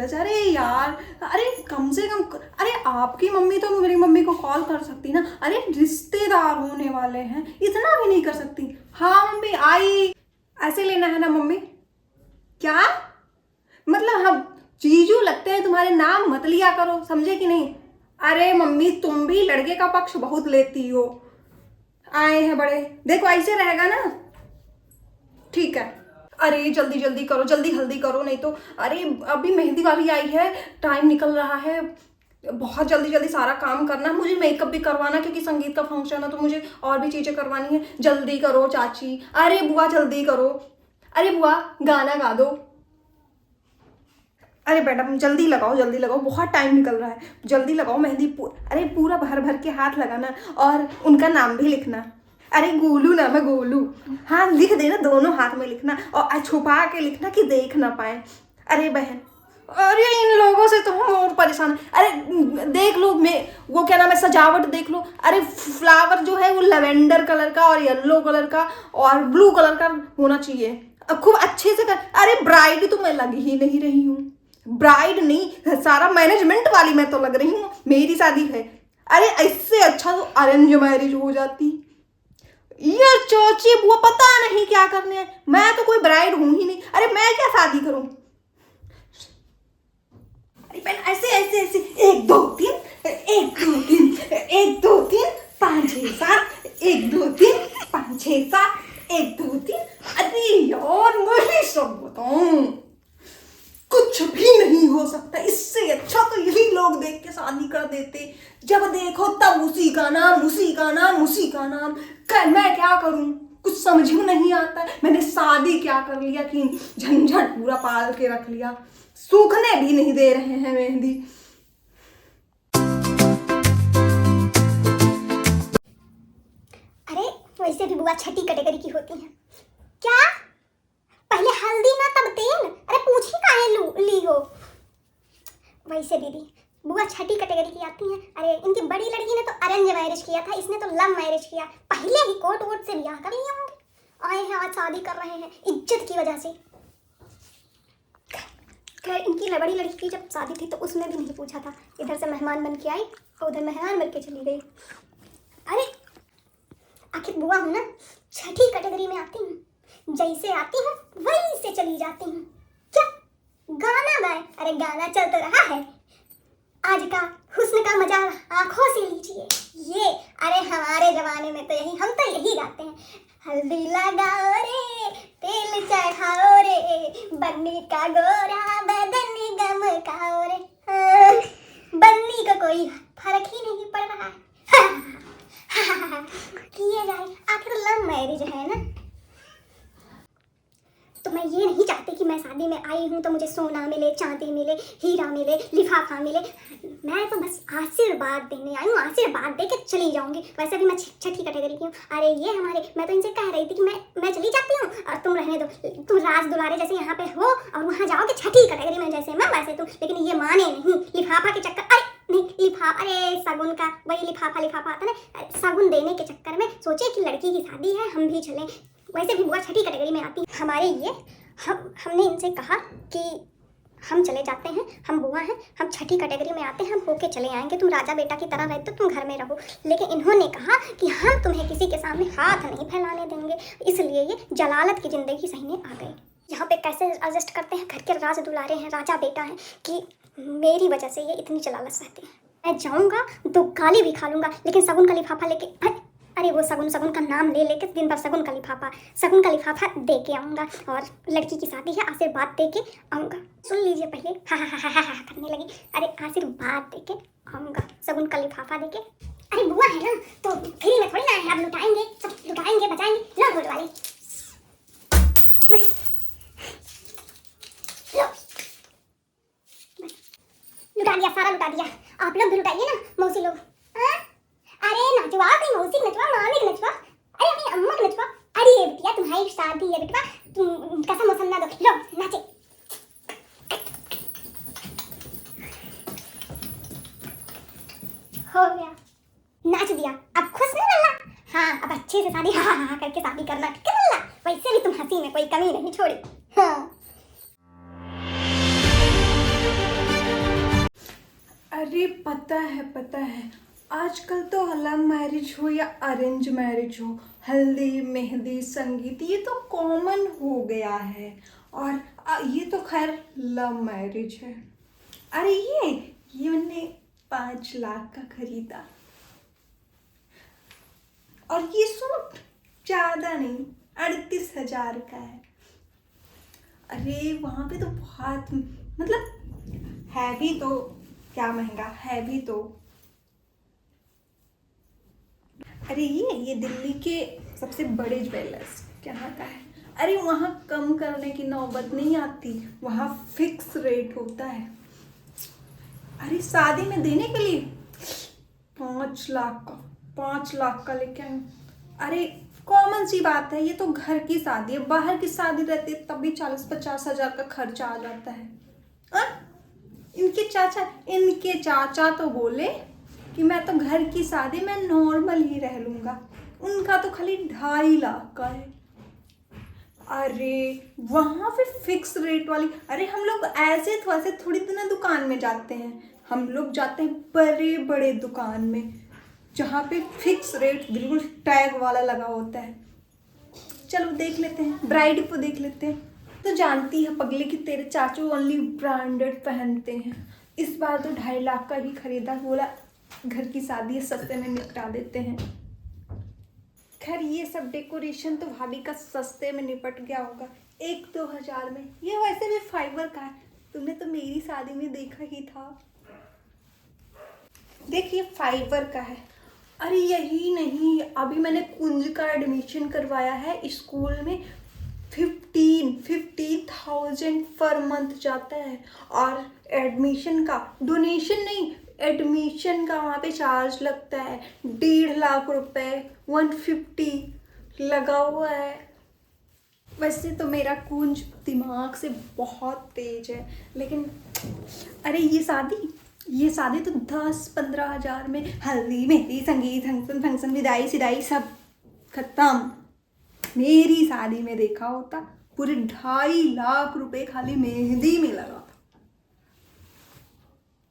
नीरज, अरे यार, अरे कम से कम, अरे आपकी मम्मी तो मेरी मम्मी को कॉल कर सकती ना। अरे रिश्तेदार होने वाले हैं, इतना भी नहीं कर सकती। हाँ मम्मी आई, ऐसे लेना है ना मम्मी? क्या मतलब, हम जीजू लगते हैं तुम्हारे, नाम मत लिया करो, समझे कि नहीं? अरे मम्मी तुम भी लड़के का पक्ष बहुत लेती हो। आए हैं बड़े, देखो ऐसे रहेगा ना, ठीक है। अरे जल्दी जल्दी करो, जल्दी हल्दी करो, नहीं तो अरे अभी मेहंदी वाली आई है, टाइम निकल रहा है, बहुत जल्दी जल्दी सारा काम करना है। मुझे मेकअप भी करवाना, क्योंकि संगीत का फंक्शन है तो मुझे और भी चीज़ें करवानी है। जल्दी करो चाची। अरे बुआ जल्दी करो, अरे बुआ गाना गा दो। अरे मैडम जल्दी लगाओ, जल्दी लगाओ, बहुत टाइम निकल रहा है, जल्दी लगाओ मेहंदी। अरे पूरा भर भर के हाथ लगाना और उनका नाम भी लिखना। अरे गोलू नाम है, गोलू। हाँ लिख देना, दोनों हाथ में लिखना और छुपा के लिखना कि देख ना पाए। अरे बहन, अरे इन लोगों से तो हम और परेशान हैं। अरे देख लो, मैं वो क्या नाम है, सजावट देख लो। अरे फ्लावर जो है वो लेवेंडर कलर का और येलो कलर का और ब्लू कलर का होना चाहिए, खूब अच्छे से कर। अरे ब्राइड तो मैं लग ही नहीं रही हूँ, ब्राइड नहीं, सारा मैनेजमेंट वाली मैं तो लग रही हूँ, मेरी शादी है। अरे इससे अच्छा तो अरेंज मैरिज हो जाती। ये चाची बुआ पता नहीं क्या करने हैं, मैं तो कोई ब्राइड हूं ही नहीं। अरे मैं क्या शादी करूं? अरे पहले ऐसे ऐसे ऐसे, 1 2 3, 1 2 3, 1 2 3 5 6 7, 1 2 3 5 6 7, 1 2 3। अरे यार मैं सब बताऊं, कुछ भी नहीं हो सकता। इससे अच्छा तो यही लोग देख के शादी कर देते, जब देखो तब उसी का नाम, उसी का नाम, उसी का नाम। मैं क्या करूं, कुछ समझ में नहीं आता। मैंने शादी क्या कर लिया कि झंझट पूरा पाल के रख लिया, सूखने भी नहीं दे रहे हैं मेहंदी। अरे वैसे भी बुआ छठी कैटेगरी की होती है क्या? पहले हल्दी ना तब तेल। अरे पूछ ही काहे ली हो? वैसे दीदी बुआ छठी कैटेगरी की आती हैं। अरे इनकी बड़ी लड़की ने तो अरेंज मैरिज किया था, इसने तो लव मैरिज किया। पहले ही कोर्ट वोट से ब्याह कर लिए होंगे, आए हैं आज शादी कर रहे हैं इज्जत की वजह से। खैर इनकी बड़ी लड़की की जब शादी थी तो उसमें भी नहीं पूछा था, इधर से मेहमान बन के आई और उधर मेहमान बन के चली गई। अरे आखिर बुआ हूँ ना, छठी कैटेगरी में आती हूँ, जैसे आती हूँ वहीं से चली जाती हूँ। क्या गाना गाए? अरे गाना चल तो रहा है, आज का हुस्न का मजा आंखों से लीजिए ये। अरे हमारे जमाने में तो यही, हम तो यही गाते हैं, हल्दी लगाओ रे, तेल चढ़ाओ रे, बन्नी का गोरा बदन गमकाओ रे। हाँ, बन्नी का कोई फर्क ही नहीं पड़ रहा है। किए जाए, आखिर लव मैरिज है ना। तो मैं ये नहीं चाहती कि मैं शादी में आई हूँ तो मुझे सोना मिले, चांदी मिले, हीरा मिले, लिफाफा मिले। मैं तो बस आशीर्वाद देने आई हूँ, आशीर्वाद दे के चली जाऊंगी। वैसे भी मैं छठी कैटेगरी की हूँ। अरे ये हमारे, मैं तो इनसे कह रही थी कि मैं चली जाती हूँ और तुम रहने दो, तुम राज दुलारे जैसे यहाँ पे हो और वहाँ जाओगे छठी कैटेगरी में, जैसे मैं वैसे तुम। लेकिन ये माने नहीं, लिफाफा के चक्कर, अरे नहीं लिफाफा, अरे शगुन का वही लिफाफा आता ना, शगुन देने के चक्कर में सोचे कि लड़की की शादी है हम भी चलें। वैसे भी बुआ छठी कैटेगरी में आती हमारे ये। हमने इनसे कहा कि हम चले जाते हैं, हम बुआ हैं, हम छठी कैटेगरी में आते हैं, हम होके चले आएंगे, तुम राजा बेटा की तरह रहते, तुम घर में रहो। लेकिन इन्होंने कहा कि हम तुम्हें किसी के सामने हाथ नहीं फैलाने देंगे, इसलिए ये जलालत की ज़िंदगी सहने आ गए। यहाँ पे कैसे एडजस्ट करते हैं, घर के राज दुलारे हैं, राजा बेटा हैं, कि मेरी वजह से ये इतनी जलालत सहते हैं। मैं जाऊँगा तो गाली भी खा लूँगा, लेकिन शगुन का लिफाफा लेके, अरे वो शगुन का नाम ले लेके दिन भर शगुन का लिफाफा दे के आऊँगा और लड़की की शादी है, आशीर्वाद दे के आऊँगा। सुन लीजिए पहले, हा करने लगी। अरे आशीर्वाद दे के आऊँगा, शगुन का लिफाफा दे के। अरे बुआ है ना तो फ्री में थोड़ी ना है, अब लुटाएंगे, सब लुटाएंगे बचाएंगे। लो गोल वाले, लुटा दिया, सारा लुटा दिया। आप लोग भी लुटाइए ना मौसी लोग। अरे नचवा अपनी मौसी नचवा, मामी नचवा, अरे अपनी अम्मा नचवा। अरे बिटिया तुम्हारी शादी है बेटा, तुम कसम वसम ना दो, लो नाचे। हो गया, नाच दिया, अब खुश ना लल्ला? हाँ अब अच्छे से शादी हाँ करके शादी करना, ठीक है लल्ला? वैसे भी तुम हंसी में कोई कमी नहीं छोड़ी। हाँ पता है। आजकल तो लव मैरिज हो या अरेंज मैरिज हो, हल्दी मेहंदी संगीत ये तो कॉमन हो गया है। और ये तो खैर लव मैरिज है। अरे ये मैंने 5 लाख का खरीदा। और ये सूट ज़्यादा नहीं 38,000 का है। अरे वहाँ पे तो बहुत मतलब है भी तो क्या महंगा है भी तो। अरे ये दिल्ली के सबसे बड़े ज्वेलर्स यहाँ का है। अरे वहाँ कम करने की नौबत नहीं आती, वहाँ फिक्स रेट होता है। अरे शादी में देने के लिए 5 लाख का लेके आए। अरे कॉमन सी बात है, ये तो घर की शादी है। बाहर की शादी रहती है तब भी 40-50 हजार का खर्चा आ जाता है। इनके चाचा तो बोले कि मैं तो घर की शादी में नॉर्मल ही रह लूंगा। उनका तो खाली 2.5 लाख का है। अरे वहाँ पे फिक्स रेट वाली। अरे हम लोग ऐसे थोड़ी ना दुकान में जाते हैं, हम लोग जाते हैं बड़े बड़े दुकान में जहाँ पे फिक्स रेट बिल्कुल टैग वाला लगा होता है। चलो देख लेते हैं, ब्राइड को देख लेते हैं। तो जानती है पगले कि तेरे चाचू ओनली ब्रांडेड पहनते हैं। इस बार तो 2.5 लाख का ही खरीदा, बोला घर की शादी सस्ते में निपटा देते हैं। खैर ये सब डेकोरेशन तो भाभी का सस्ते में निपट गया होगा, 1-2 हजार में। ये वैसे भी फाइबर का है, तुमने तो मेरी शादी में देखा ही था। देखिए फाइबर का है। अरे यही नहीं, अभी मैंने कुंज का एडमिशन करवाया है स्कूल में। 50,000 पर मंथ जाता है। और एडमिशन का डोनेशन नहीं, एडमिशन का वहाँ पे चार्ज लगता है 1.5 लाख रुपए, 150 लगा हुआ है। वैसे तो मेरा कुंज दिमाग से बहुत तेज है, लेकिन अरे ये शादी तो 10-15 हजार में हल्दी मेहंदी संगीत फंक्शन विदाई सिदाई सब खत्म। मेरी शादी में देखा होता पूरे 2.5 लाख रुपए खाली मेहंदी में लगा था।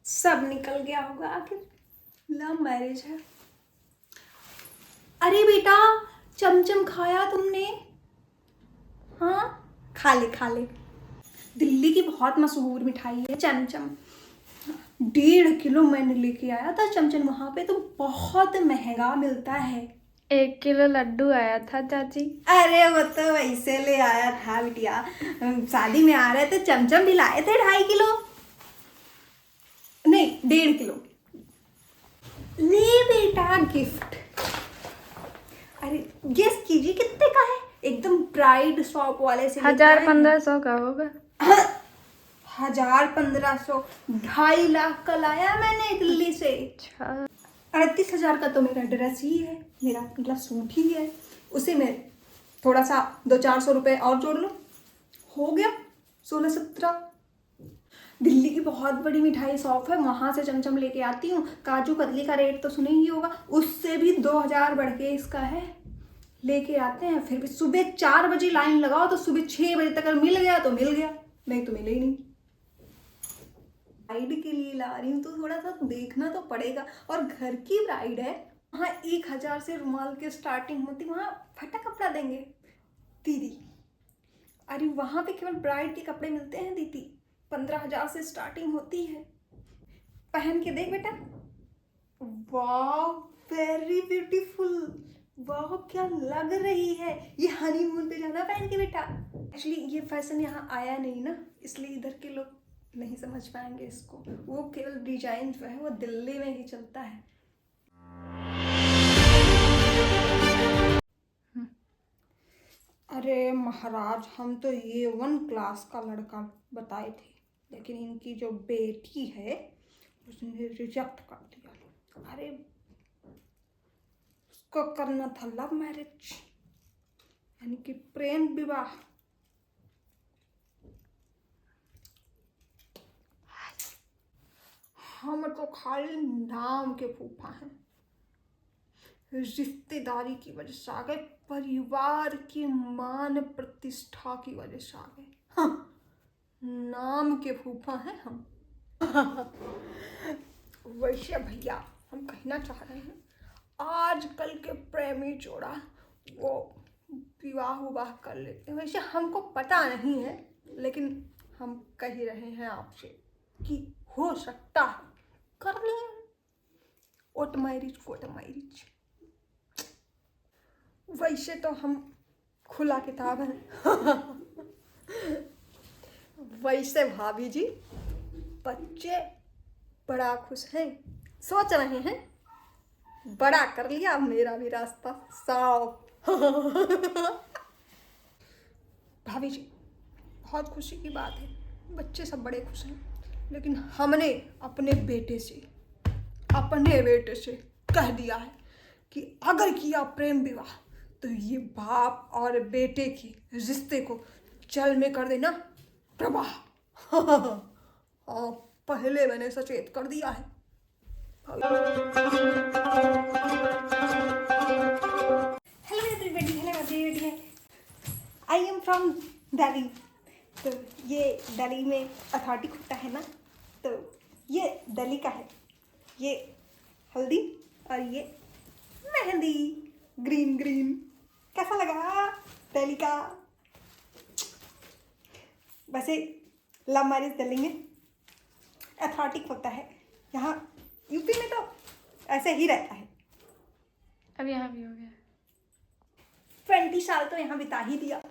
सब निकल गया होगा, आखिर लव मैरिज है। अरे बेटा चमचम खाया तुमने? हाँ खा ले। दिल्ली की बहुत मशहूर मिठाई है चमचम। 1.5 किलो मैंने लेके आया था चमचम। वहाँ पे तो बहुत महंगा मिलता है। 1 किलो लड्डू आया था चाची। अरे वो तो वैसे ले आया था बिटिया, शादी में आ रहे थे, चमचम भी लाए थे 2.5 किलो नहीं 1.5 किलो। ले बेटा गिफ्ट। अरे गेस कीजिए कितने का है? एकदम ब्राइड शॉप वाले से 1000-1500 का होगा। 1000-1500, 2.5 लाख का लाया मैंने दिल्ली से। 38,000 का तो मेरा ड्रेस ही है, मेरा मतलब सूट ही है। उसे में थोड़ा सा 200-400 रुपये और जोड़ लो, हो गया 16-17। दिल्ली की बहुत बड़ी मिठाई शॉप है, वहाँ से चमचम लेके आती हूँ। काजू कतली का रेट तो सुने ही होगा, उससे भी 2000 बढ़ के इसका है। लेके आते हैं, फिर भी सुबह 4 बजे लाइन लगाओ तो सुबह 6 बजे तक अगर मिल गया तो मिल गया, नहीं तो मिले ही नहीं। ब्राइड के लिए ला रही हूँ तो थोड़ा सा देखना तो पड़ेगा। और घर की ब्राइड है, वहाँ 1000 से रुमाल की स्टार्टिंग होती, वहाँ फटा कपड़ा देंगे दीदी। अरे वहाँ पे केवल ब्राइड के कपड़े मिलते हैं दीदी, 15,000 से स्टार्टिंग होती है। पहन के देख बेटा, वाह वेरी ब्यूटीफुल, वाह क्या लग रही है। ये हनीमून पे जाना पहन के बेटा। एक्चुअली ये फैशन यहाँ आया नहीं ना, इसलिए इधर के लोग नहीं समझ पाएंगे इसको। वो केवल डिजाइन जो है वो दिल्ली में ही चलता है। अरे महाराज, हम तो A1 क्लास का लड़का बताए थे, लेकिन इनकी जो बेटी है उसने रिजेक्ट कर दिया। अरे उसको करना था लव मैरिज, यानी कि प्रेम विवाह। हम तो खाली नाम के फूफा हैं, रिश्तेदारी की वजह से आ गए, परिवार की मान प्रतिष्ठा की वजह से आ गए। हाँ, नाम के फूफा हैं हम। वैसे भैया हम कहना चाह रहे हैं, आजकल के प्रेमी जोड़ा वो विवाह कर लेते हैं। वैसे हमको पता नहीं है, लेकिन हम कह रहे हैं आपसे कि हो सकता है कर लें कोर्ट मैरिज। वैसे तो हम खुला किताब हैं। वैसे भाभी जी बच्चे बड़ा खुश हैं, सोच रहे हैं बड़ा कर लिया, अब मेरा भी रास्ता साफ। भाभी जी बहुत खुशी की बात है, बच्चे सब बड़े खुश हैं, लेकिन हमने अपने बेटे से कह दिया है कि अगर किया प्रेम विवाह तो ये बाप और बेटे के रिश्ते को जल में कर देना प्रवाह। हाँ, पहले मैंने सचेत कर दिया है। Hello everybody, I am from Delhi. तो ये दिल्ली में अथॉरिटी खुलता है ना, तो ये दिल्ली का है। ये हल्दी और ये मेहंदी, ग्रीन कैसा लगा दिल्ली का? वैसे लव मैरिज दिल्ली में अथॉरिटी होता है, यहाँ यूपी में तो ऐसे ही रहता है। अब यहाँ भी हो गया। 20 साल तो यहाँ बिता ही दिया,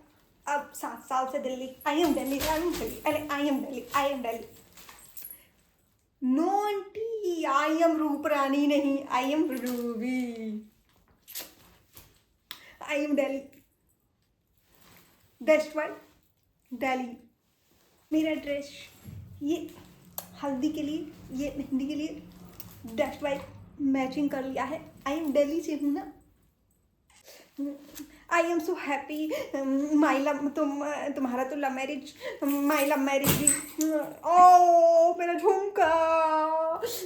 अब 7 साल से Delhi. I am Delhi. No aunty, I am Roop Rani नहीं, I am Ruby. I am Delhi, that's why Delhi मेरा ड्रेस। ये हल्दी के लिए, ये मेहंदी के लिए, दैट्स व्हाई मैचिंग कर लिया है। आई एम दिल्ली से हूँ ना। I am so happy. तुम्हारा तो love marriage, my love marriage भी। ओ मेरा झुमका,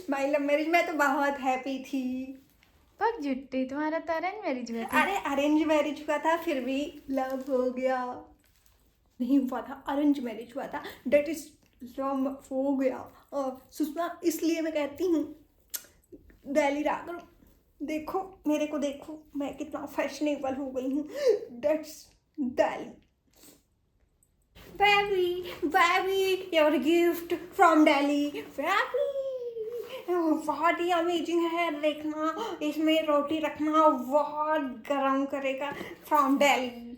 माई लव मैरिज, मैं तो बहुत हैप्पी थी। पक जुट्टी, तुम्हारा तो अरेंज मैरिज हुआ था। अरे अरेंज मैरिज हुआ था, फिर भी लव हो गया। नहीं हुआ था, अरेंज मैरिज हुआ था, डेट इज लव हो गया। सुषमा, इसलिए मैं कहती हूँ दिल्ली रागर, देखो मेरे को, देखो मैं कितना फैशनेबल हो गई हूँ। That's Delhi. Baby your gift from Delhi. Baby बहुत ही अमेजिंग है, देखना इसमें रोटी रखना, बहुत गरम करेगा, फ्रॉम दिल्ली।